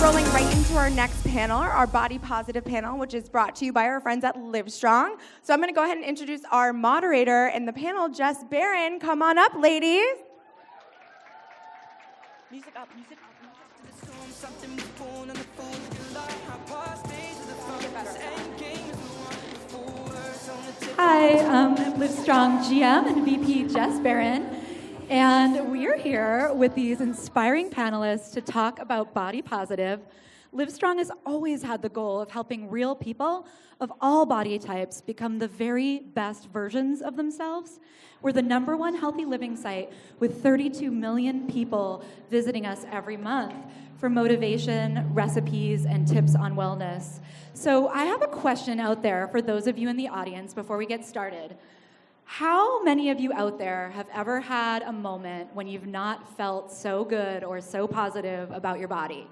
rolling right into our next panel, our body positive panel, which is brought to you by our friends at Livestrong. So I'm going to go ahead and introduce our moderator in the panel, Jess Barron. Come on up, ladies. Music up, music up. Hi, I'm Livestrong GM and VP Jess Barron, and we're here with these inspiring panelists to talk about body positive. Livestrong has always had the goal of helping real people of all body types become the very best versions of themselves. We're the #1 healthy living site with 32 million people visiting us every month for motivation, recipes, and tips on wellness. So I have a question out there for those of you in the audience before we get started. How many of you out there have ever had a moment when you've not felt so good or so positive about your body?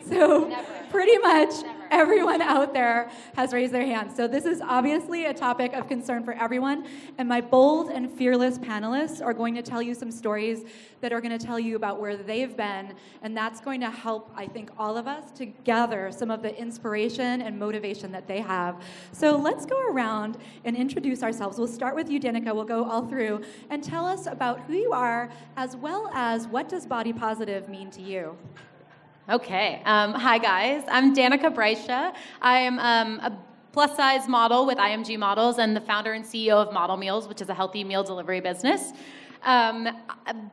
So pretty much everyone out there has raised their hands. So this is obviously a topic of concern for everyone, and my bold and fearless panelists are going to tell you some stories that are going to tell you about where they've been, and that's going to help, I think, all of us to gather some of the inspiration and motivation that they have. So let's go around and introduce ourselves. We'll start with you, Danika. We'll go all through, and tell us about who you are, as well as what does body positive mean to you? Okay. Hi, guys. I'm Danika Brysha. I am a plus-size model with IMG Models and the founder and CEO of Model Meals, which is a healthy meal delivery business.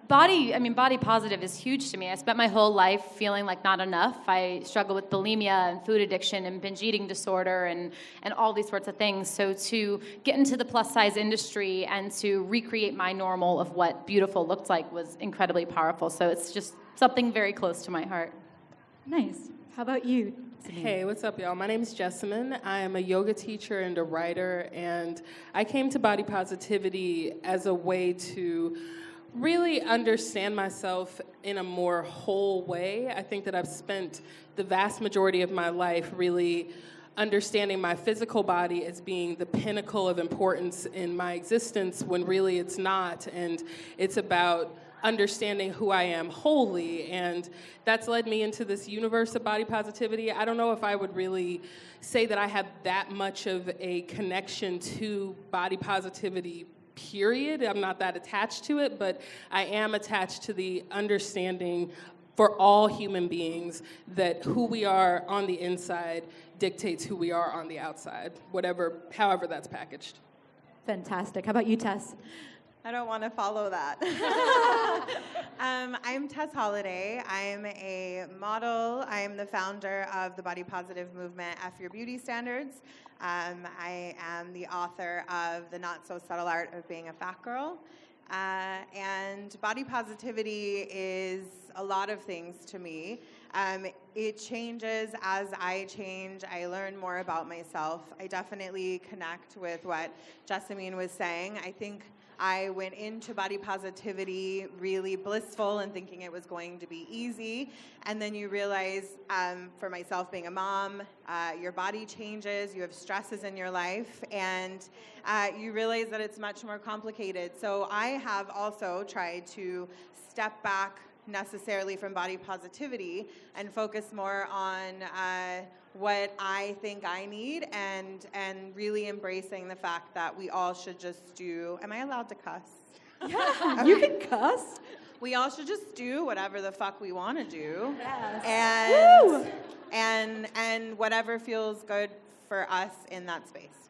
Body positive is huge to me. I spent my whole life feeling like not enough. I struggle with bulimia and food addiction and binge eating disorder and all these sorts of things. So to get into the plus-size industry and to recreate my normal of what beautiful looked like was incredibly powerful. So it's just something very close to my heart. Nice. How about you? Hey, what's up, y'all? My name is Jessamine. I am a yoga teacher and a writer, and I came to body positivity as a way to really understand myself in a more whole way. I think that I've spent the vast majority of my life really understanding my physical body as being the pinnacle of importance in my existence, when really it's not, and it's about understanding who I am wholly, and that's led me into this universe of body positivity. I don't know if I would really say that I have that much of a connection to body positivity, period. I'm not that attached to it, but I am attached to the understanding for all human beings that who we are on the inside dictates who we are on the outside, however that's packaged. Fantastic. How about you, Tess? I don't want to follow that. I'm Tess Holliday. I'm a model. I'm the founder of the body positive movement, F Your Beauty Standards. I am the author of The Not So Subtle Art of Being a Fat Girl. And body positivity is a lot of things to me. It changes as I change. I learn more about myself. I definitely connect with what Jessamine was saying. I think I went into body positivity really blissful and thinking it was going to be easy. And then you realize, for myself being a mom, your body changes, you have stresses in your life, and you realize that it's much more complicated. So I have also tried to step back necessarily from body positivity and focus more on what I think I need, and really embracing the fact that we all should just do, am I allowed to cuss? Yeah, you can cuss. We all should just do whatever the fuck we want to do. Yes. And whatever feels good for us in that space.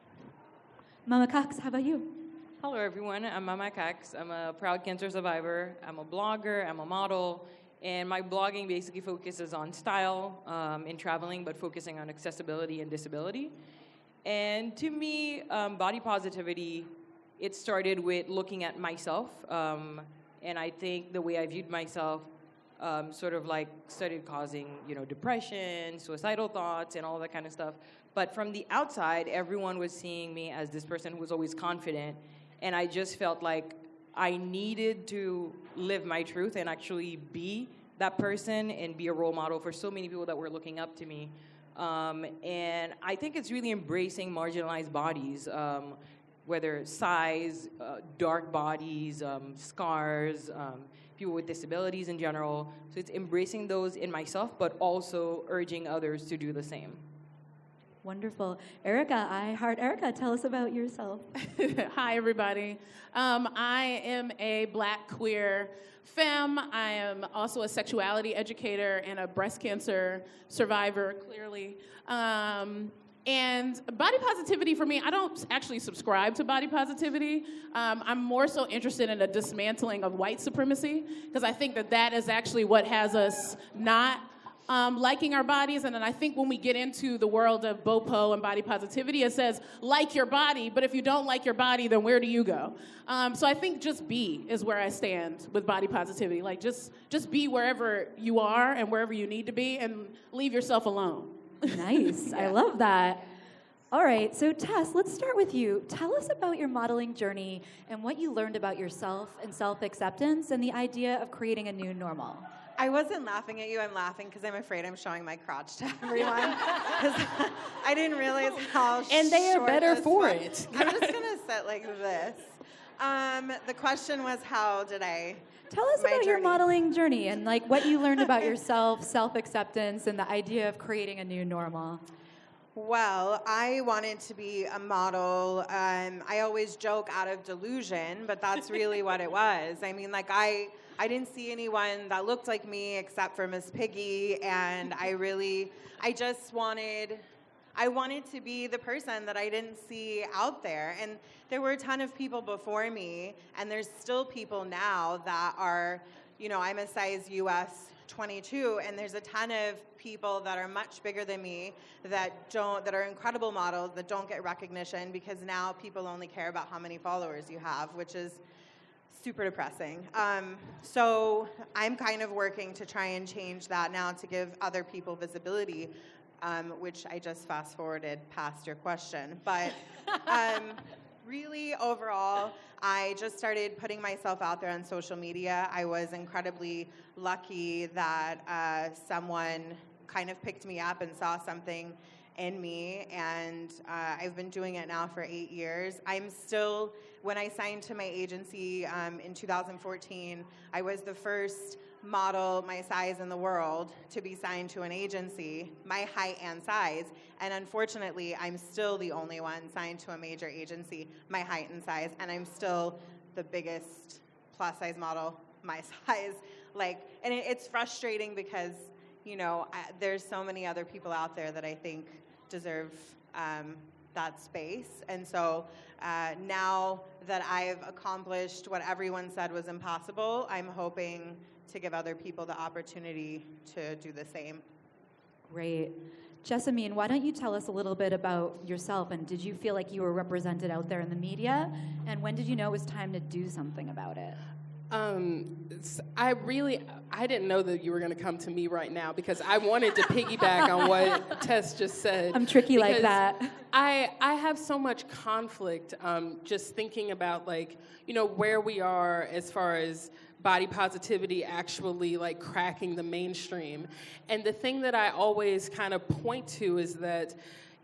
Mama Cax, how about you? Hello, everyone. I'm Mama Cax. I'm a proud cancer survivor. I'm a blogger. I'm a model. And my blogging basically focuses on style in traveling, but focusing on accessibility and disability. And to me, body positivity, it started with looking at myself. And I think the way I viewed myself sort of like started causing, depression, suicidal thoughts, and all that kind of stuff. But from the outside, everyone was seeing me as this person who was always confident. And I just felt like I needed to live my truth and actually be that person and be a role model for so many people that were looking up to me. And I think it's really embracing marginalized bodies, whether size, dark bodies, scars, people with disabilities in general. So it's embracing those in myself, but also urging others to do the same. Wonderful. Ericka, I Heart Ericka, tell us about yourself. Hi, everybody. I am a Black queer femme. I am also a sexuality educator and a breast cancer survivor, clearly. And body positivity for me, I don't actually subscribe to body positivity. I'm more so interested in a dismantling of white supremacy, because I think that that is actually what has us not liking our bodies. And then I think when we get into the world of BOPO and body positivity, it says, like your body, but if you don't like your body, then where do you go? So I think just be is where I stand with body positivity. Like just be wherever you are and wherever you need to be, and leave yourself alone. Nice. I love that. All right, so Tess, let's start with you. Tell us about your modeling journey and what you learned about yourself and self-acceptance and the idea of creating a new normal. I wasn't laughing at you. I'm laughing because I'm afraid I'm showing my crotch to everyone. Because I didn't realize how And they are short better this for was. it. I'm just going to sit like this. The question was, how did I... Tell us my about your journey. modeling journey and like what you learned about yourself, self-acceptance, and the idea of creating a new normal. Well, I wanted to be a model. I always joke out of delusion, but that's really what it was. I mean, like, I didn't see anyone that looked like me except for Miss Piggy, and I wanted to be the person that I didn't see out there. And there were a ton of people before me, and there's still people now that are, you know, I'm a size US 22, and there's a ton of people that are much bigger than me that are incredible models that don't get recognition because now people only care about how many followers you have, which is super depressing. So I'm kind of working to try and change that now to give other people visibility, which I just fast forwarded past your question. But really, overall, I just started putting myself out there on social media. I was incredibly lucky that someone kind of picked me up and saw something in me, and I've been doing it now for 8 years. I'm still, when I signed to my agency in 2014, I was the first model my size in the world to be signed to an agency, my height and size, and unfortunately, I'm still the only one signed to a major agency, my height and size, and I'm still the biggest plus size model my size. Like, and it's frustrating because, you know, there's so many other people out there that I think deserve that space. And so now that I've accomplished what everyone said was impossible, I'm hoping to give other people the opportunity to do the same. Great. Jessamine, why don't you tell us a little bit about yourself, and did you feel like you were represented out there in the media, and when did you know it was time to do something about it? I didn't know that you were going to come to me right now because I wanted to piggyback on what Tess just said. I'm tricky like that. I have so much conflict just thinking about, like, you know, where we are as far as body positivity actually like cracking the mainstream. And the thing that I always kind of point to is that,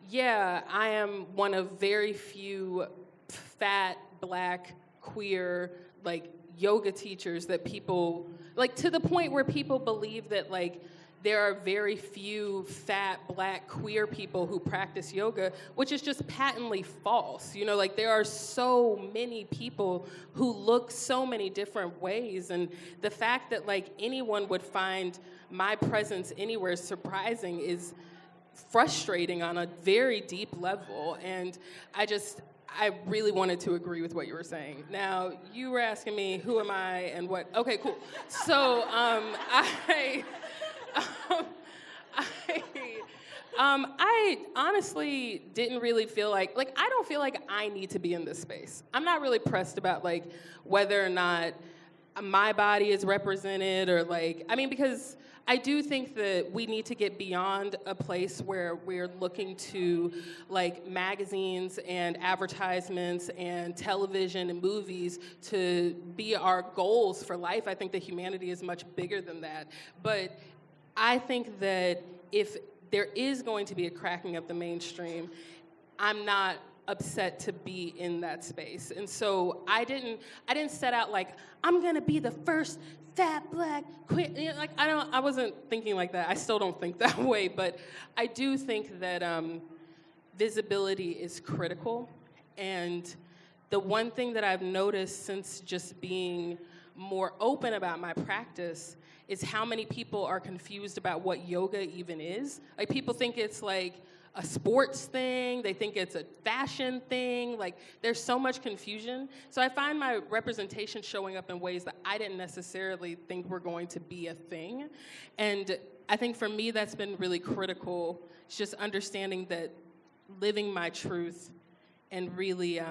yeah, I am one of very few fat, Black, queer, like, yoga teachers that people, like, to the point where people believe that, like, there are very few fat, Black, queer people who practice yoga, which is just patently false. You know, like, there are so many people who look so many different ways, and the fact that, like, anyone would find my presence anywhere surprising is frustrating on a very deep level, and I really wanted to agree with what you were saying. Now, you were asking me, who am I and what? Okay, cool. So, I honestly didn't really feel like, I don't feel like I need to be in this space. I'm not really pressed about, like, whether or not my body is represented or, like, I mean, because I do think that we need to get beyond a place where we're looking to, like, magazines and advertisements and television and movies to be our goals for life. I think that humanity is much bigger than that. But I think that if there is going to be a cracking of the mainstream, I'm not upset to be in that space. And so I didn't set out like, I'm gonna be the first fat black queer, you know, like I wasn't thinking like that. I still don't think that way, but I do think that visibility is critical. And the one thing that I've noticed since just being more open about my practice is how many people are confused about what yoga even is. Like, people think it's like a sports thing, they think it's a fashion thing, like there's so much confusion. So I find my representation showing up in ways that I didn't necessarily think were going to be a thing. And I think for me that's been really critical, it's just understanding that living my truth and really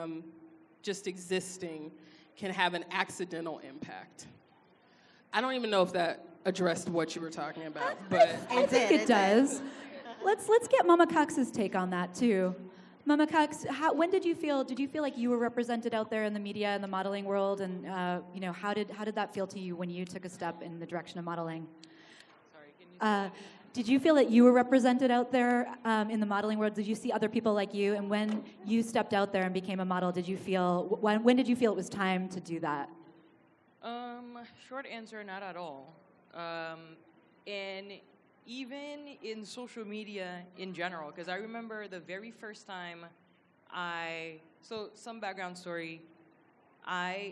just existing can have an accidental impact. I don't even know if that addressed what you were talking about, but I think it does. Let's get Mama Cax's take on that too. Mama Cax, when did you feel like you were represented out there in the media and the modeling world, and how did that feel to you when you took a step in the direction of modeling? Sorry, can you did you feel that you were represented out there in the modeling world? Did you see other people like you? And when you stepped out there and became a model, when did you feel it was time to do that? Short answer, not at all. And even in social media in general, because I remember the very first time so some background story,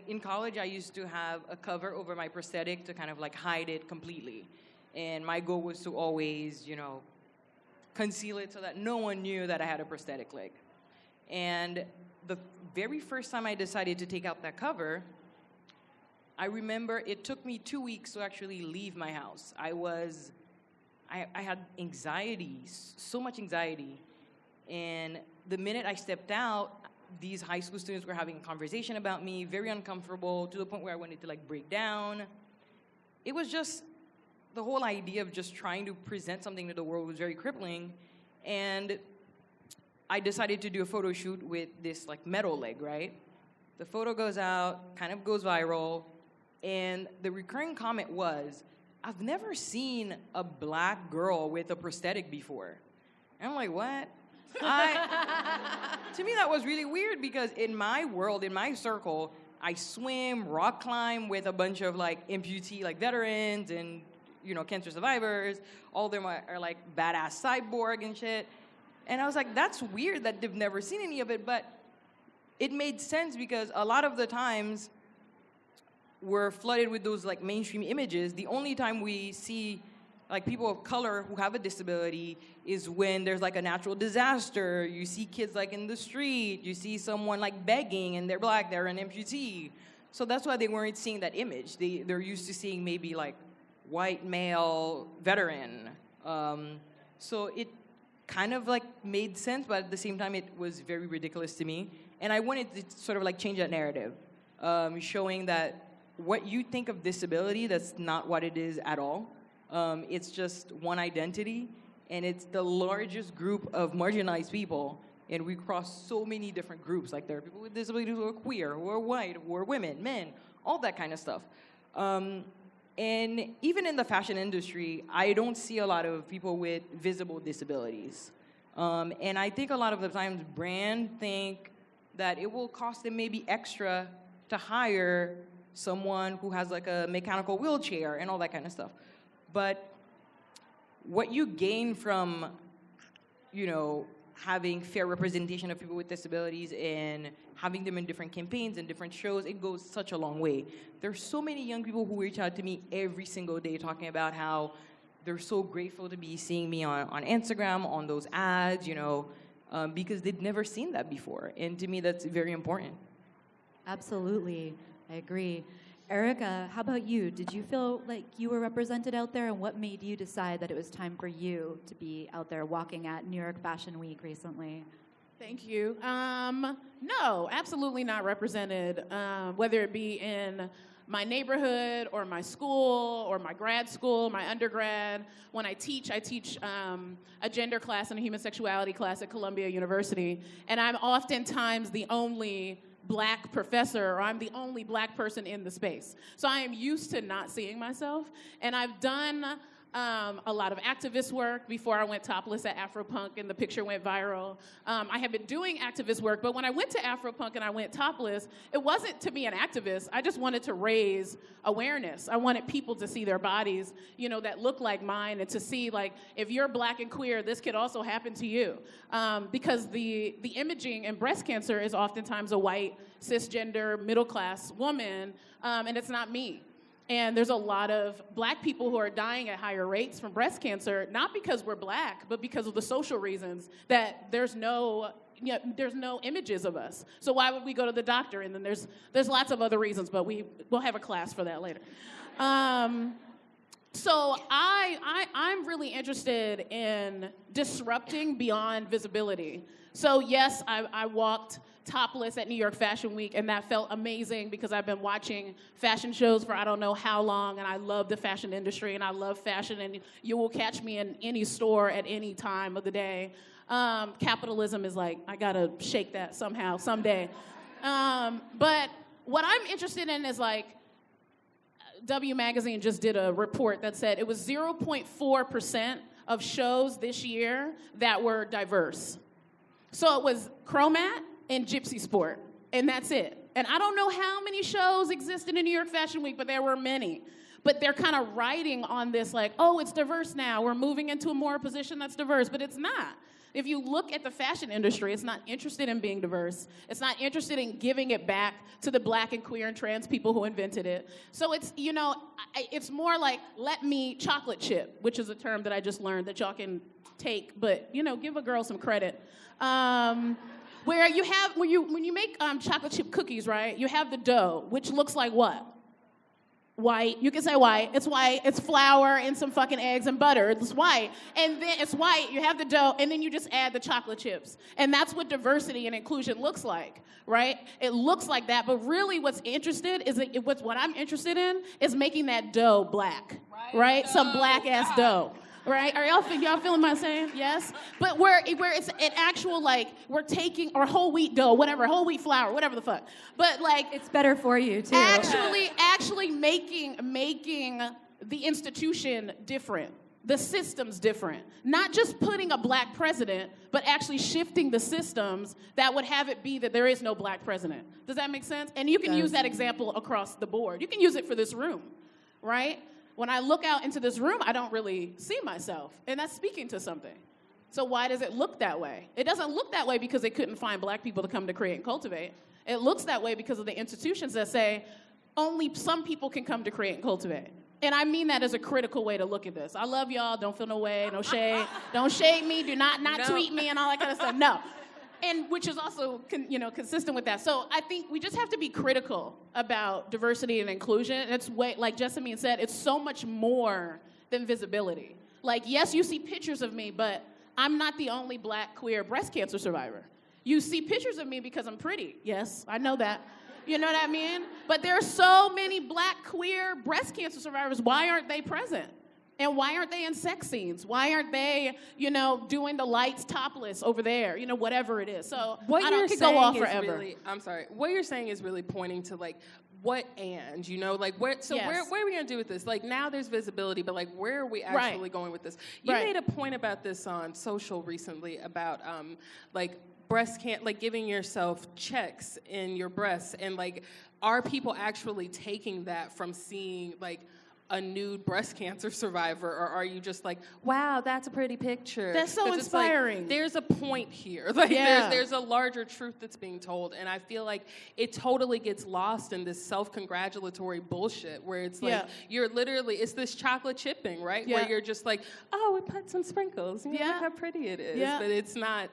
in college I used to have a cover over my prosthetic to kind of like hide it completely. And my goal was to always, conceal it so that no one knew that I had a prosthetic leg. And the very first time I decided to take out that cover, I remember it took me 2 weeks to actually leave my house. I had anxiety, so much anxiety. And the minute I stepped out, these high school students were having a conversation about me, very uncomfortable, to the point where I wanted to break down. It was just, the whole idea of just trying to present something to the world was very crippling. And I decided to do a photo shoot with this metal leg, right? The photo goes out, kind of goes viral, and the recurring comment was, I've never seen a black girl with a prosthetic before. And I'm like, what? To me, that was really weird, because in my world, in my circle, I swim, rock climb with a bunch of amputee veterans and cancer survivors. All of them are badass cyborg and shit. And I was like, that's weird that they've never seen any of it, but it made sense because a lot of the times we're flooded with those mainstream images. The only time we see people of color who have a disability is when there's a natural disaster. You see kids in the street. You see someone begging and they're black, they're an amputee. So that's why they weren't seeing that image. They're used to seeing maybe white male veteran. So it kind of made sense, but at the same time it was very ridiculous to me. And I wanted to sort of change that narrative, showing that what you think of disability, that's not what it is at all. It's just one identity, and it's the largest group of marginalized people, and we cross so many different groups. There are people with disabilities who are queer, who are white, who are women, men, all that kind of stuff. And even in the fashion industry, I don't see a lot of people with visible disabilities. And I think a lot of the times brands think that it will cost them maybe extra to hire someone who has a mechanical wheelchair and all that kind of stuff. But what you gain from, having fair representation of people with disabilities and having them in different campaigns and different shows, it goes such a long way. There's so many young people who reach out to me every single day talking about how they're so grateful to be seeing me on Instagram, on those ads, because they'd never seen that before. And to me, that's very important. Absolutely. I agree. Ericka, how about you? Did you feel like you were represented out there, and what made you decide that it was time for you to be out there walking at New York Fashion Week recently? Thank you. No, absolutely not represented, whether it be in my neighborhood or my school or my grad school, my undergrad. When I teach a gender class and a human sexuality class at Columbia University, and I'm oftentimes the only Black professor, or I'm the only Black person in the space. So I am used to not seeing myself, and I've done a lot of activist work before I went topless at Afropunk and the picture went viral. I had been doing activist work, but when I went to Afropunk and I went topless, it wasn't to be an activist. I just wanted to raise awareness. I wanted people to see their bodies, you know, that look like mine, and to see, like, if you're Black and queer, this could also happen to you. Because the imaging in breast cancer is oftentimes a white, cisgender, middle-class woman, and it's not me. And there's a lot of Black people who are dying at higher rates from breast cancer, not because we're Black, but because of the social reasons that there's no images of us. So why would we go to the doctor? And then there's lots of other reasons, but we'll have a class for that later. So I'm really interested in disrupting beyond visibility. So yes, I walked topless at New York Fashion Week, and that felt amazing because I've been watching fashion shows for I don't know how long, and I love the fashion industry, and I love fashion, and you will catch me in any store at any time of the day. Capitalism is like, I gotta shake that somehow, someday. But what I'm interested in is, like, W Magazine just did a report that said it was 0.4% of shows this year that were diverse. So it was Chromat and Gypsy Sport, and that's it. And I don't know how many shows existed in New York Fashion Week, but there were many. But they're kind of riding on this, like, oh, it's diverse now. We're moving into a more position that's diverse, but it's not. If you look at the fashion industry, it's not interested in being diverse. It's not interested in giving it back to the Black and queer and trans people who invented it. So it's, you know, it's more like, let me chocolate chip, which is a term that I just learned that y'all can take, but, you know, give a girl some credit. Where you have, when you make chocolate chip cookies, right, you have the dough, which looks like what? White. You can say white. It's white. It's flour and some fucking eggs and butter. It's white. And then it's white. You have the dough, and then you just add the chocolate chips. And that's what diversity and inclusion looks like, right? It looks like that, but really what I'm interested in is making that dough Black, right? Some Black-ass dough. Right? Are y'all feeling my saying? Yes? But where it's an actual, like, we're taking, or whole wheat dough, whatever, whole wheat flour, whatever the fuck. But, like, it's better for you, too. Actually making the institution different. The system's different. Not just putting a Black president, but actually shifting the systems that would have it be that there is no Black president. Does that make sense? And you can use that example across the board. You can use it for this room, right? When I look out into this room, I don't really see myself, and that's speaking to something. So why does it look that way? It doesn't look that way because they couldn't find Black people to come to Create and Cultivate. It looks that way because of the institutions that say only some people can come to Create and Cultivate. And I mean that as a critical way to look at this. I love y'all. Don't feel no way, no shade. Don't shade me. Do not tweet me and all that kind of stuff. No. And which is also, consistent with that. So I think we just have to be critical about diversity and inclusion. And it's like Jessamine said, it's so much more than visibility. Like, yes, you see pictures of me, but I'm not the only Black queer breast cancer survivor. You see pictures of me because I'm pretty. Yes, I know that. You know what I mean? But there are so many Black queer breast cancer survivors. Why aren't they present? And why aren't they in sex scenes? Why aren't they, doing the lights topless over there? Whatever it is. So what I you're could saying go off is forever. really, I'm sorry. What you're saying is really pointing to, like, what and, where Yes. where are we going to do with this? Like, now there's visibility, but, like, where are we actually going with this? You made a point about this on social recently about, breast cancer, like, giving yourself checks in your breasts, and, like, are people actually taking that from seeing, like, a nude breast cancer survivor, or are you just like, wow, that's a pretty picture? That's so inspiring. Like, there's a point here. Like, there's a larger truth that's being told, and I feel like it totally gets lost in this self-congratulatory bullshit where it's like, you're literally, it's this chocolate chipping, right? Where you're just like, oh, we put some sprinkles. Look how pretty it is. But it's not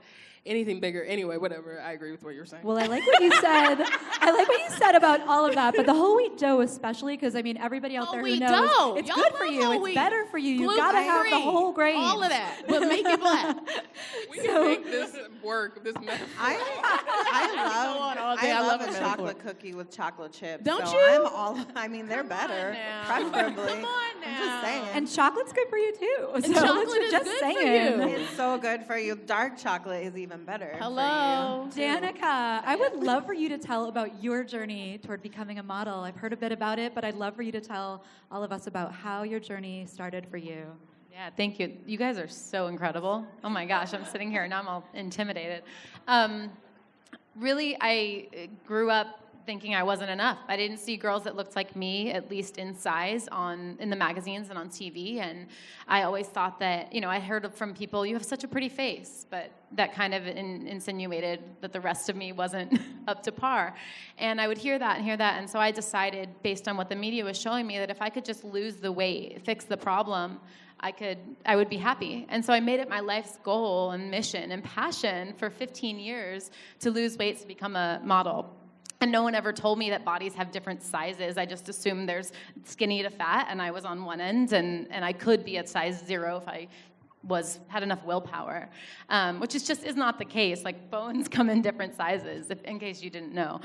anything bigger. Anyway, whatever. I agree with what you're saying. Well, I like what you said. I like what you said about all of that, but the whole wheat dough especially, because, everybody out there who knows it's good for you. It's better for you. You've got to have the whole grain. All of that, but make it Black. We can make this work, this metaphor. I love a chocolate cookie with chocolate chips. Don't so you? They're better, preferably. Come on now. I'm just saying. And chocolate's good for you, too. And so chocolate is just good saying. for you. It's so good for you. Dark chocolate is even better. Hello. For you. Danika, I would love for you to tell about your journey toward becoming a model. I've heard a bit about it, but I'd love for you to tell all of us about how your journey started for you. Yeah, thank you. You guys are so incredible. Oh my gosh, I'm sitting here and now I'm all intimidated. Really, I grew up thinking I wasn't enough. I didn't see girls that looked like me, at least in size, in the magazines and on TV. And I always thought that, I heard from people, you have such a pretty face, but that kind of insinuated that the rest of me wasn't up to par. And I would hear that. And so I decided, based on what the media was showing me, that if I could just lose the weight, fix the problem, I would be happy. And so I made it my life's goal and mission and passion for 15 years to lose weight, to become a model. And no one ever told me that bodies have different sizes. I just assumed there's skinny to fat, and I was on one end, and I could be at size 0 if I had enough willpower, which is not the case. Like, bones come in different sizes, in case you didn't know.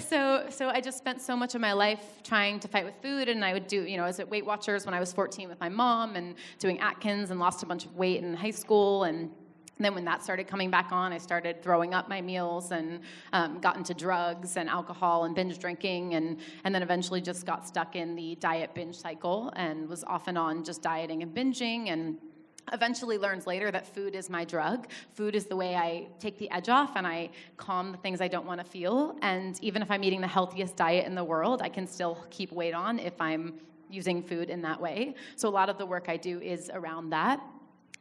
So I just spent so much of my life trying to fight with food, and I would do, I was at Weight Watchers when I was 14 with my mom, and doing Atkins, and lost a bunch of weight in high school, and then when that started coming back on, I started throwing up my meals and got into drugs and alcohol and binge drinking, and then eventually just got stuck in the diet binge cycle and was off and on just dieting and binging, and eventually learned later that food is my drug. Food is the way I take the edge off and I calm the things I don't want to feel. And even if I'm eating the healthiest diet in the world, I can still keep weight on if I'm using food in that way. So a lot of the work I do is around that.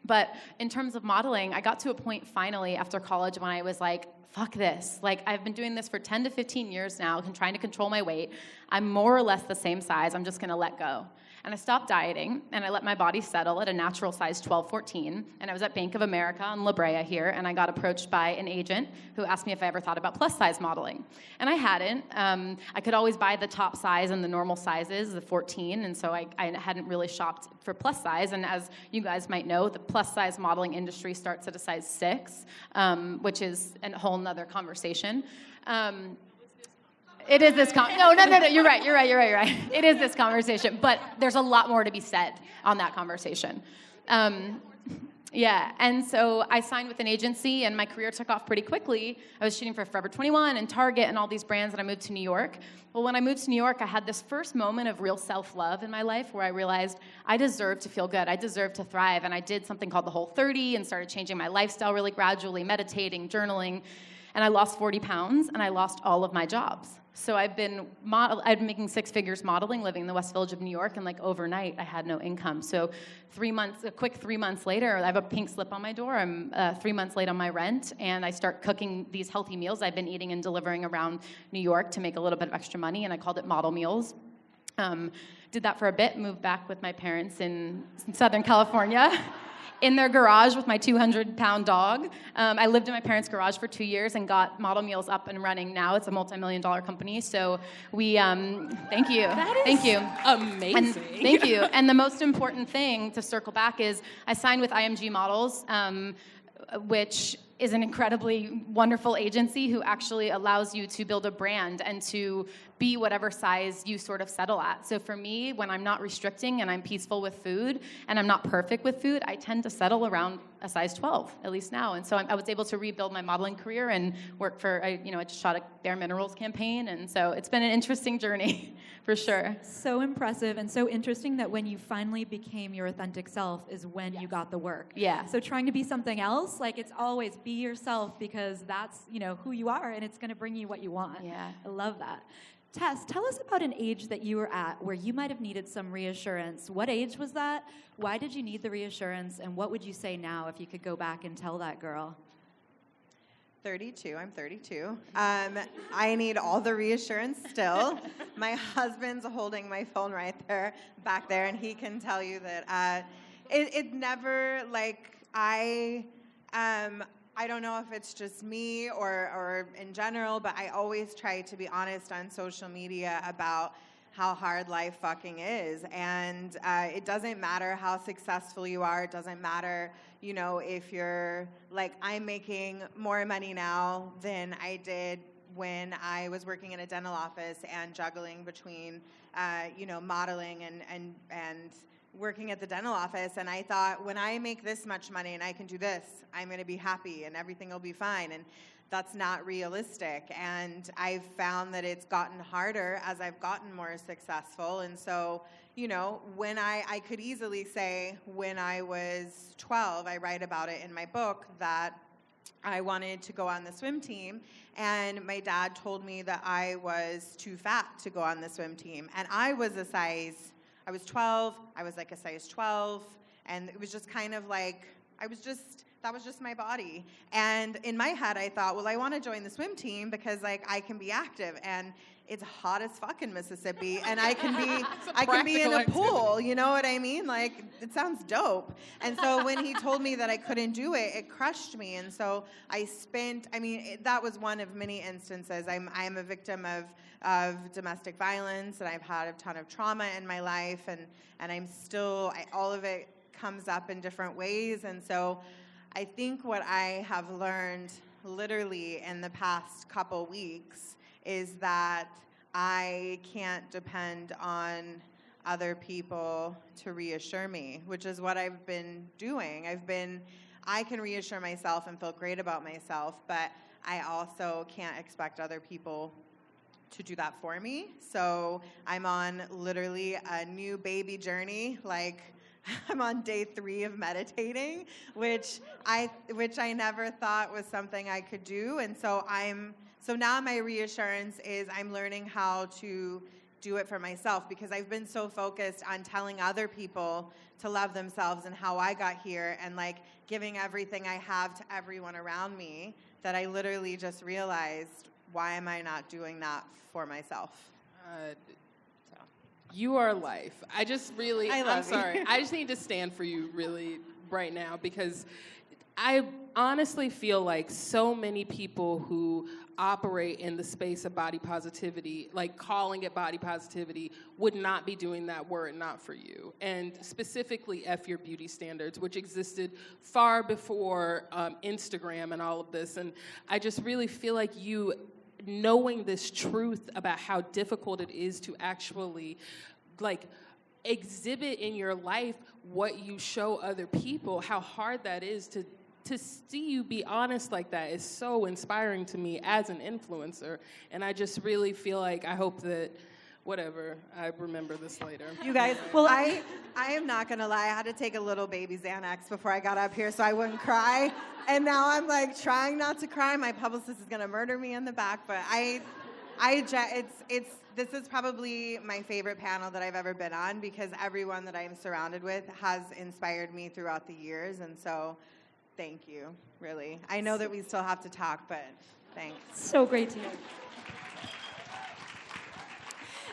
But in terms of modeling, I got to a point finally after college when I was like, fuck this. Like, I've been doing this for 10 to 15 years now, trying to control my weight. I'm more or less the same size. I'm just going to let go. And I stopped dieting, and I let my body settle at a natural size 12, 14. And I was at Bank of America in La Brea here, and I got approached by an agent who asked me if I ever thought about plus-size modeling. And I hadn't. I could always buy the top size and the normal sizes, the 14, and so I hadn't really shopped for plus size. And as you guys might know, the plus-size modeling industry starts at a size 6, which is a whole nother conversation. It is this No, you're right. It is this conversation, but there's a lot more to be said on that conversation. Yeah, and so I signed with an agency, and my career took off pretty quickly. I was shooting for Forever 21 and Target and all these brands, and I moved to New York. Well, when I moved to New York, I had this first moment of real self-love in my life where I realized I deserve to feel good. I deserve to thrive, and I did something called the Whole30 and started changing my lifestyle really gradually, meditating, journaling, and I lost 40 pounds, and I lost all of my jobs. So I've been making 6 figures modeling, living in the West Village of New York, and like overnight, I had no income. So a quick 3 months later, I have a pink slip on my door. I'm 3 months late on my rent, and I start cooking these healthy meals I've been eating and delivering around New York to make a little bit of extra money, and I called it Model Meals. Did that for a bit, moved back with my parents in Southern California. In their garage with my 200-pound dog. I lived in my parents' garage for 2 years and got Model Meals up and running. Now it's a multi-million-dollar company. So we, thank you. Thank you. Amazing. And thank you. And the most important thing to circle back is I signed with IMG Models, which is an incredibly wonderful agency who actually allows you to build a brand and to be whatever size you sort of settle at. So for me, when I'm not restricting and I'm peaceful with food and I'm not perfect with food, I tend to settle around a size 12, at least now. And so I was able to rebuild my modeling career and work for, I just shot a Bare Minerals campaign. And so it's been an interesting journey, for sure. So impressive and so interesting that when you finally became your authentic self is when you got the work. Yeah. So trying to be something else, like it's always be yourself because that's, who you are and it's going to bring you what you want. Yeah. I love that. Tess, tell us about an age that you were at where you might have needed some reassurance. What age was that? Why did you need the reassurance? And what would you say now if you could go back and tell that girl? 32. I'm 32. I need all the reassurance still. My husband's holding my phone right there, back there, and he can tell you that it never, I don't know if it's just me or in general, but I always try to be honest on social media about how hard life fucking is. And it doesn't matter how successful you are. It doesn't matter, if you're I'm making more money now than I did when I was working in a dental office and juggling between, modeling and working at the dental office, and I thought, when I make this much money and I can do this, I'm going to be happy and everything will be fine. And that's not realistic. And I've found that it's gotten harder as I've gotten more successful. And so, when I could easily say when I was 12, I write about it in my book, that I wanted to go on the swim team, and my dad told me that I was too fat to go on the swim team. And I was 12, I was like a size 12, and it was just kind of like, that was just my body. And in my head, I thought, well, I want to join the swim team because I can be active, and it's hot as fuck in Mississippi, and I can be in a pool, you know what I mean? Like, it sounds dope. And so when he told me that I couldn't do it, it crushed me. And so that was one of many instances. I'm a victim of domestic violence, and I've had a ton of trauma in my life, and I'm still, all of it comes up in different ways. And so I think what I have learned literally in the past couple weeks is that I can't depend on other people to reassure me, which is what I've been doing. I can reassure myself and feel great about myself, but I also can't expect other people to do that for me. So I'm on literally a new baby journey, I'm on day 3 of meditating, which I never thought was something I could do. And so now my reassurance is I'm learning how to do it for myself, because I've been so focused on telling other people to love themselves and how I got here, and giving everything I have to everyone around me, that I literally just realized, why am I not doing that for myself? You are life. I'm sorry. You. I just need to stand for you really right now, because I honestly feel like so many people who operate in the space of body positivity, calling it body positivity, would not be doing that were it not for you. And specifically F Your Beauty Standards, which existed far before Instagram and all of this. And I just really feel like you, knowing this truth about how difficult it is to actually exhibit in your life what you show other people, how hard that is to see you be honest like that is so inspiring to me as an influencer. And I just really feel like, I hope that, I remember this later. You guys, well, I am not going to lie. I had to take a little baby Xanax before I got up here so I wouldn't cry. And now I'm trying not to cry. My publicist is going to murder me in the back. But this is probably my favorite panel that I've ever been on, because everyone that I'm surrounded with has inspired me throughout the years. And so thank you, really. I know that we still have to talk, but thanks. So great to hear.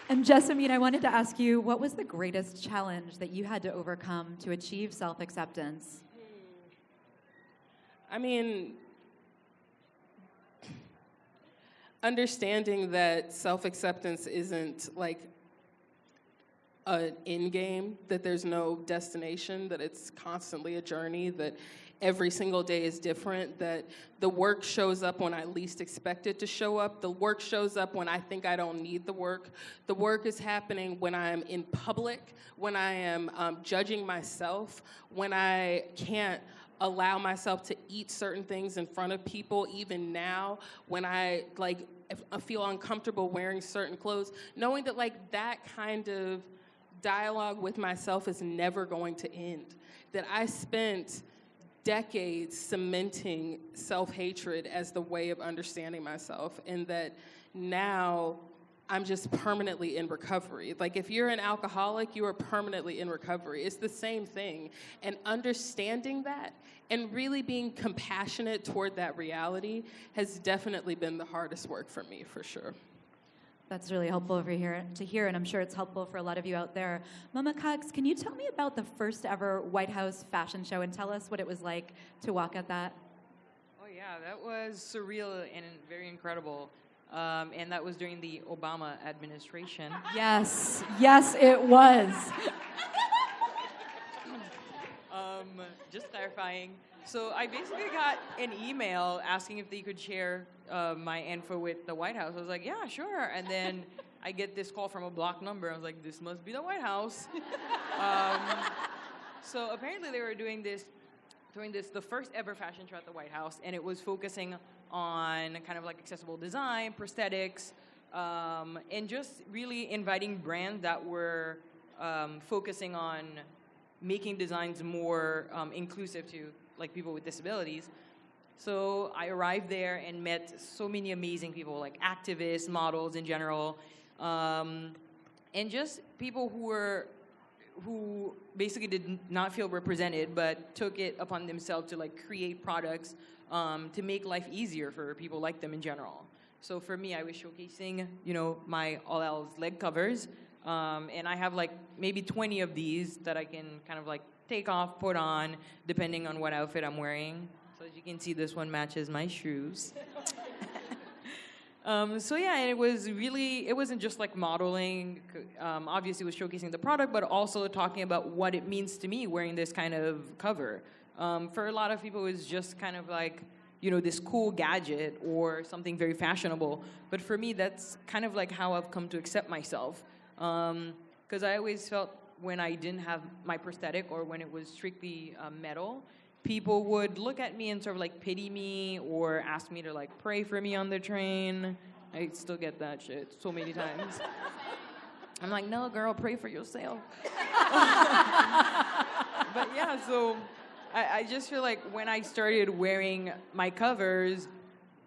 And Jessamine, I wanted to ask you, what was the greatest challenge that you had to overcome to achieve self-acceptance? Understanding that self-acceptance isn't an end game, that there's no destination, that it's constantly a journey, that every single day is different, that the work shows up when I least expect it to show up. The work shows up when I think I don't need the work. The work is happening when I'm in public, when I am judging myself, when I can't allow myself to eat certain things in front of people, even now, when I feel uncomfortable wearing certain clothes, knowing that that kind of dialogue with myself is never going to end. That I spent decades cementing self-hatred as the way of understanding myself, and that now I'm just permanently in recovery. If you're an alcoholic, you are permanently in recovery. It's the same thing. And understanding that and really being compassionate toward that reality has definitely been the hardest work for me, for sure. That's really helpful over here to hear, and I'm sure it's helpful for a lot of you out there. Mama Cax, can you tell me about the first ever White House fashion show and tell us what it was like to walk at that? Oh yeah, that was surreal and very incredible. And that was during the Obama administration. Yes, it was. Just clarifying. So I basically got an email asking if they could share my info with the White House. I was like, yeah, sure. And then I get this call from a block number. I was like, this must be the White House. So apparently they were doing this, the first ever fashion show at the White House, and it was focusing on kind of like accessible design, prosthetics, and just really inviting brands that were focusing on making designs more inclusive to like people with disabilities. So I arrived there and met so many amazing people, like activists, models in general, and just people who basically did not feel represented, but took it upon themselves to like create products to make life easier for people like them in general. So for me, I was showcasing, my All L's leg covers, and I have like maybe 20 of these that I can kind of like take off, put on, depending on what outfit I'm wearing. So as you can see, this one matches my shoes. So yeah, and it wasn't just like modeling, obviously it was showcasing the product, but also talking about what it means to me wearing this kind of cover. For a lot of people, it's just kind of like, this cool gadget or something very fashionable. But for me, that's kind of like how I've come to accept myself. Because I always felt when I didn't have my prosthetic or when it was strictly metal, people would look at me and sort of like pity me or ask me to like pray for me on the train. I still get that shit so many times. I'm like, no, girl, pray for yourself. But yeah, so I just feel like when I started wearing my covers,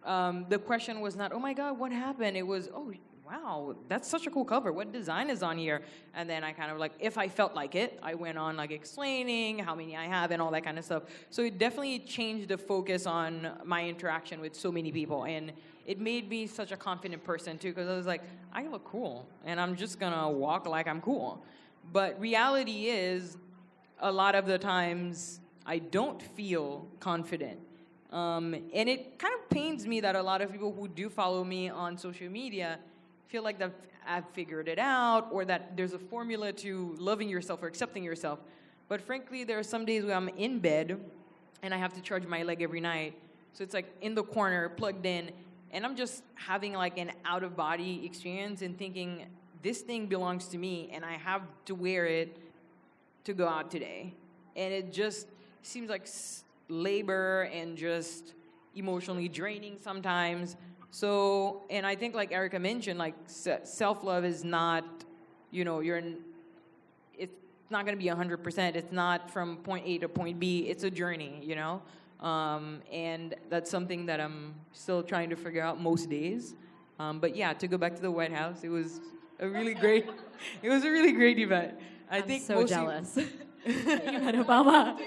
the question was not, oh my God, what happened? It was, oh, wow, that's such a cool cover. What design is on here? And then I kind of like, if I felt like it, I went on like explaining how many I have and all that kind of stuff. So it definitely changed the focus on my interaction with so many people. And it made me such a confident person too, because I was like, I look cool and I'm just gonna walk like I'm cool. But reality is, a lot of the times I don't feel confident. And it kind of pains me that a lot of people who do follow me on social media feel like that I've figured it out or that there's a formula to loving yourself or accepting yourself. But frankly, there are some days where I'm in bed and I have to charge my leg every night. So it's like in the corner, plugged in, and I'm just having like an out-of-body experience and thinking, this thing belongs to me and I have to wear it to go out today. And it just seems like labor and just emotionally draining sometimes. So, and I think like Ericka mentioned, like self-love is not, it's not going to be 100%. It's not from point A to point B. It's a journey, and that's something that I'm still trying to figure out most days. But yeah, to go back to the White House, it was a really great event. I'm think so jealous. You met Obama.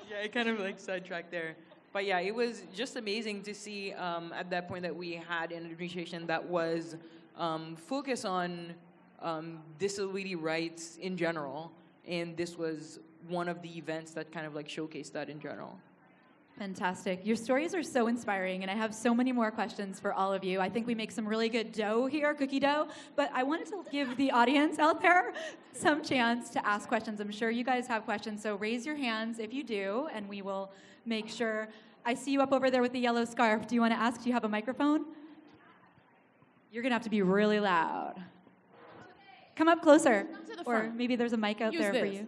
Yeah, I kind of like sidetracked there. But yeah, it was just amazing to see at that point that we had an administration that was focused on disability rights in general. And this was one of the events that kind of like showcased that in general. Fantastic. Your stories are so inspiring, and I have so many more questions for all of you. I think we make some really good dough here, cookie dough, but I wanted to give the audience out there some chance to ask questions. I'm sure you guys have questions, so raise your hands if you do, and we will make sure. I see you up over there with the yellow scarf. Do you want to ask? Do you have a microphone? You're going to have to be really loud. Come up closer, or maybe there's a mic out there for you.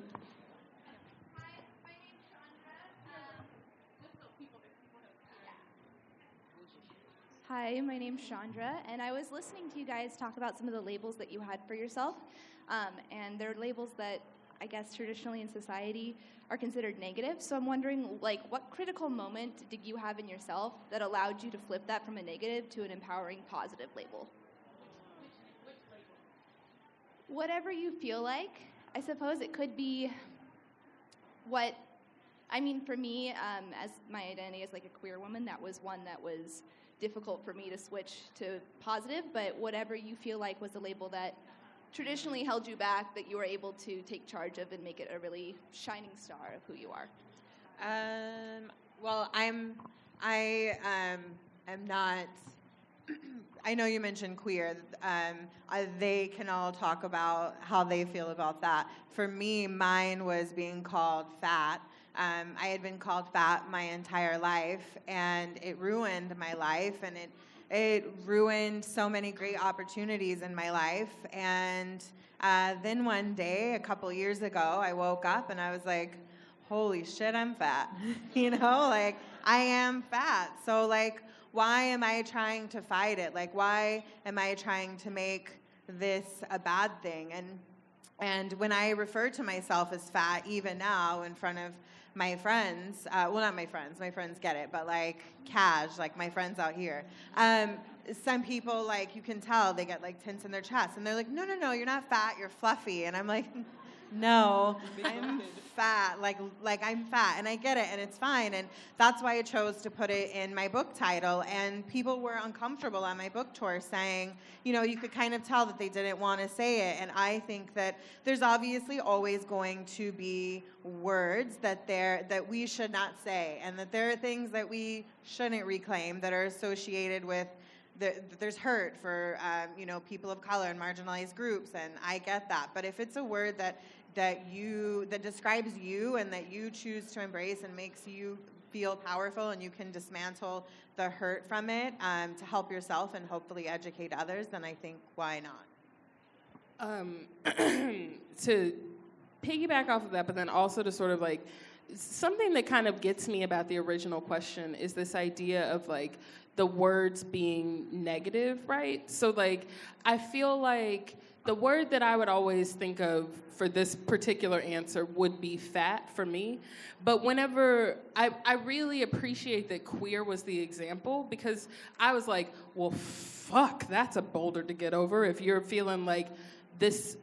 Hi, my name's Chandra, and I was listening to you guys talk about some of the labels that you had for yourself, and they're labels that I guess traditionally in society are considered negative. So I'm wondering, what critical moment did you have in yourself that allowed you to flip that from a negative to an empowering positive label? Whatever you feel like. I suppose it could be for me, as my identity as like a queer woman, that was one that was difficult for me to switch to positive, but whatever you feel like was a label that traditionally held you back, that you were able to take charge of and make it a really shining star of who you are. Well, I am not. I know you mentioned queer. They can all talk about how they feel about that. For me, mine was being called fat. I had been called fat my entire life, and it ruined my life, and it ruined so many great opportunities in my life. And then one day, a couple years ago, I woke up and I was like, holy shit, I'm fat. You know, like, I am fat. So, like, why am I trying to fight it? Like, why am I trying to make this a bad thing? And when I refer to myself as fat, even now in front of my friends, well, not my friends get it, but like cash, like my friends out here. Some people, like, you can tell they get like tints in their chest and they're like, no, you're not fat, you're fluffy. And I'm like, no, I'm fat, like I'm fat, and I get it, and it's fine, and that's why I chose to put it in my book title, and people were uncomfortable on my book tour saying, you know, you could kind of tell that they didn't want to say it, and I think that there's obviously always going to be words that we should not say, and that there are things that we shouldn't reclaim that are associated with there's hurt for you know, people of color and marginalized groups, and I get that. But if it's a word that describes you and that you choose to embrace and makes you feel powerful, and you can dismantle the hurt from it to help yourself and hopefully educate others, then I think why not? To piggyback off of that, but then also to sort of like, something that kind of gets me about the original question is this idea of like the words being negative, right? So like, I feel like the word that I would always think of for this particular answer would be fat for me. But whenever, I really appreciate that queer was the example, because I was like, well, fuck, that's a boulder to get over if you're feeling like this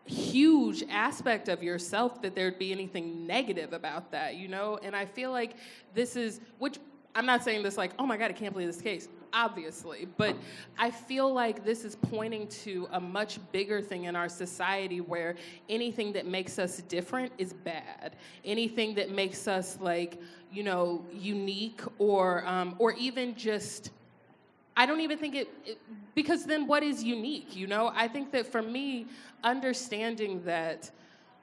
huge aspect of yourself that there'd be anything negative about that, you know? And I feel like this is, which I'm not saying this like, oh my God, I can't believe this case, obviously, but I feel like this is pointing to a much bigger thing in our society where anything that makes us different is bad. Anything that makes us like, you know, unique or even just, I don't even think it, because then what is unique, you know? I think that for me, understanding that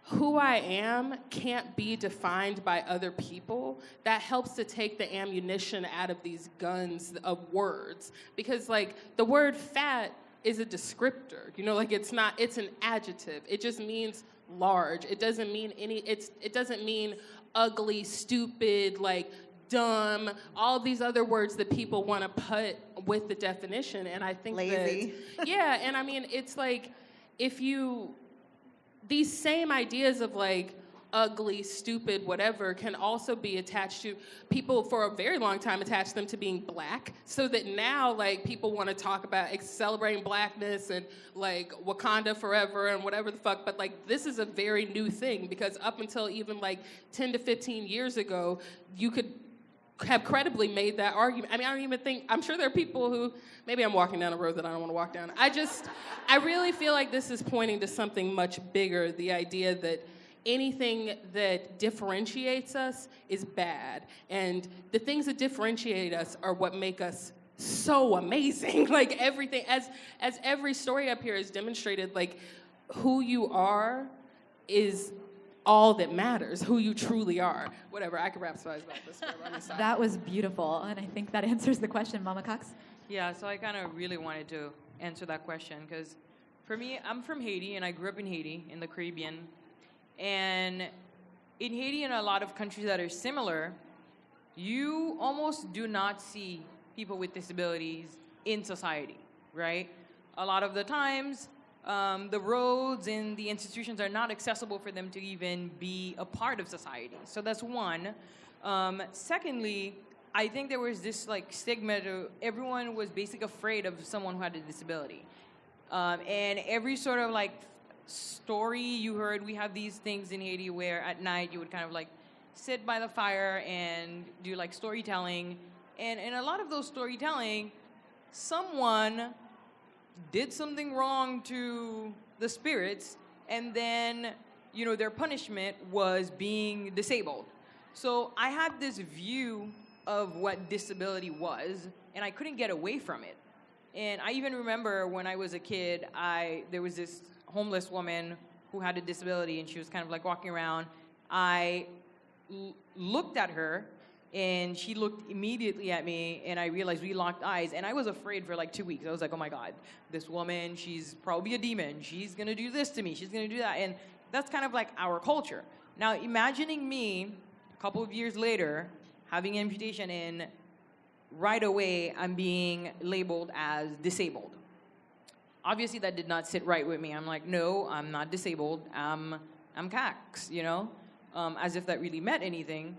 who I am can't be defined by other people, that helps to take the ammunition out of these guns of words. Because like the word fat is a descriptor, you know, like it's an adjective. It just means large. It doesn't mean it doesn't mean ugly, stupid, like dumb, all these other words that people want to put with the definition. And I think lazy. Yeah, and I mean, it's like, these same ideas of like ugly, stupid, whatever can also be attached to people for a very long time attached them to being black, so that now like people want to talk about celebrating blackness and like Wakanda forever and whatever the fuck, but like this is a very new thing, because up until even like 10 to 15 years ago, you could have credibly made that argument. I mean, I don't even think, I'm sure there are people who, maybe I'm walking down a road that I don't want to walk down. I really feel like this is pointing to something much bigger, the idea that anything that differentiates us is bad. And the things that differentiate us are what make us so amazing. Like everything, as every story up here has demonstrated, like who you are is all that matters, who you truly are. Whatever, I could rhapsodize about this forever. That was beautiful, and I think that answers the question. Mama Cax? Yeah, so I kind of really wanted to answer that question, because for me, I'm from Haiti, and I grew up in Haiti, in the Caribbean. And in Haiti and a lot of countries that are similar, you almost do not see people with disabilities in society, right? A lot of the times, the roads and the institutions are not accessible for them to even be a part of society. So that's one. Secondly, I think there was this like stigma to, everyone was basically afraid of someone who had a disability. And every sort of like story you heard, we have these things in Haiti where at night you would kind of like sit by the fire and do like storytelling. And in a lot of those storytelling, someone did something wrong to the spirits, and then, you know, their punishment was being disabled. So I had this view of what disability was, and I couldn't get away from it. And I even remember when I was a kid, there was this homeless woman who had a disability, and she was kind of like walking around. I looked at her, And she looked immediately at me, and I realized we locked eyes. And I was afraid for like 2 weeks. I was like, oh my God, this woman, she's probably a demon. She's going to do this to me. She's going to do that. And that's kind of like our culture. Now, imagining me a couple of years later having amputation, and right away I'm being labeled as disabled. Obviously, that did not sit right with me. I'm like, no, I'm not disabled. I'm Cax, you know, as if that really meant anything.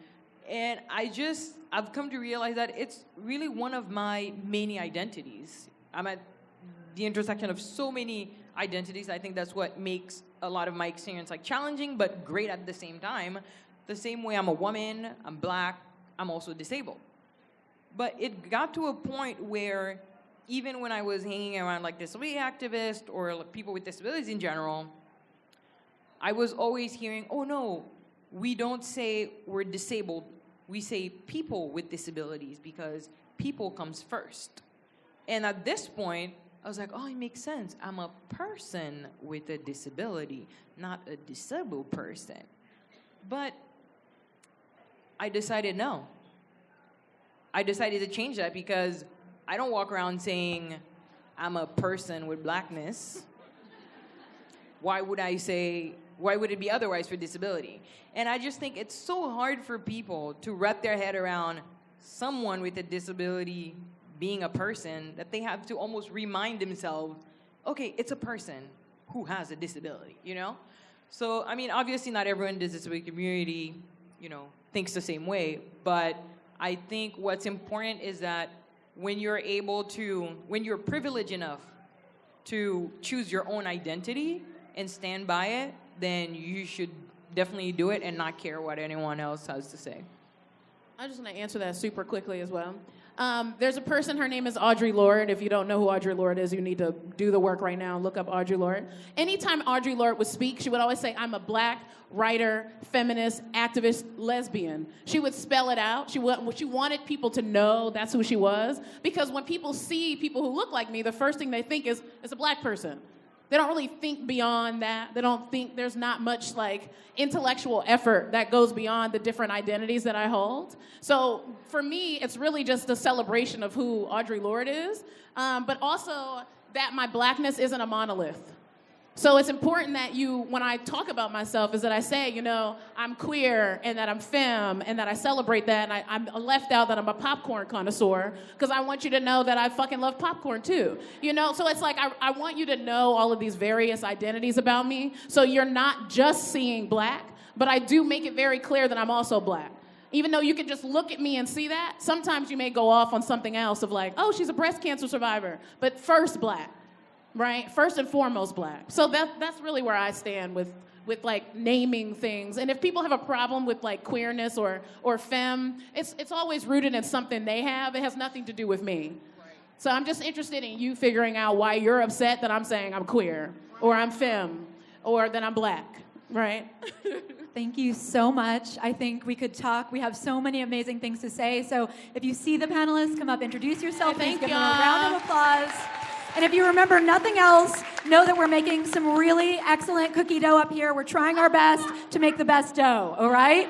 And I've come to realize that it's really one of my many identities. I'm at the intersection of so many identities. I think that's what makes a lot of my experience like challenging, but great at the same time. The same way I'm a woman, I'm Black, I'm also disabled. But it got to a point where even when I was hanging around like disability activists or like people with disabilities in general, I was always hearing, oh no, we don't say we're disabled, we say people with disabilities because people comes first. And at this point, I was like, oh, it makes sense. I'm a person with a disability, not a disabled person. But I decided no. I decided to change that because I don't walk around saying I'm a person with Blackness. Why would it be otherwise for disability? And I just think it's so hard for people to wrap their head around someone with a disability being a person that they have to almost remind themselves, okay, it's a person who has a disability, you know? So, I mean, obviously not everyone in the disability community, you know, thinks the same way, but I think what's important is that when you're privileged enough to choose your own identity and stand by it, then you should definitely do it and not care what anyone else has to say. I'm just going to answer that super quickly as well. There's a person, her name is Audre Lorde. If you don't know who Audre Lorde is, you need to do the work right now and look up Audre Lorde. Anytime Audre Lorde would speak, she would always say, I'm a Black writer, feminist, activist, lesbian. She would spell it out. She wanted people to know that's who she was, because when people see people who look like me, the first thing they think is, it's a Black person. They don't really think beyond that. They don't think there's not much like intellectual effort that goes beyond the different identities that I hold. So for me, it's really just a celebration of who Audre Lorde is, but also that my Blackness isn't a monolith. So it's important that when I talk about myself, is that I say, you know, I'm queer and that I'm femme and that I celebrate that, and I'm left out that I'm a popcorn connoisseur, because I want you to know that I fucking love popcorn too. You know, so it's like I want you to know all of these various identities about me, so you're not just seeing Black, but I do make it very clear that I'm also Black. Even though you can just look at me and see that, sometimes you may go off on something else of like, oh, she's a breast cancer survivor, but first Black. Right? First and foremost Black. So that's really where I stand with like naming things. And if people have a problem with like queerness or femme, it's always rooted in something they have. It has nothing to do with me. Right. So I'm just interested in you figuring out why you're upset that I'm saying I'm queer, or I'm femme, or that I'm Black. Right? Thank you so much. I think we could talk. We have so many amazing things to say. So if you see the panelists, come up, introduce yourself. Please give them a round of applause. And if you remember nothing else, know that we're making some really excellent cookie dough up here. We're trying our best to make the best dough, all right?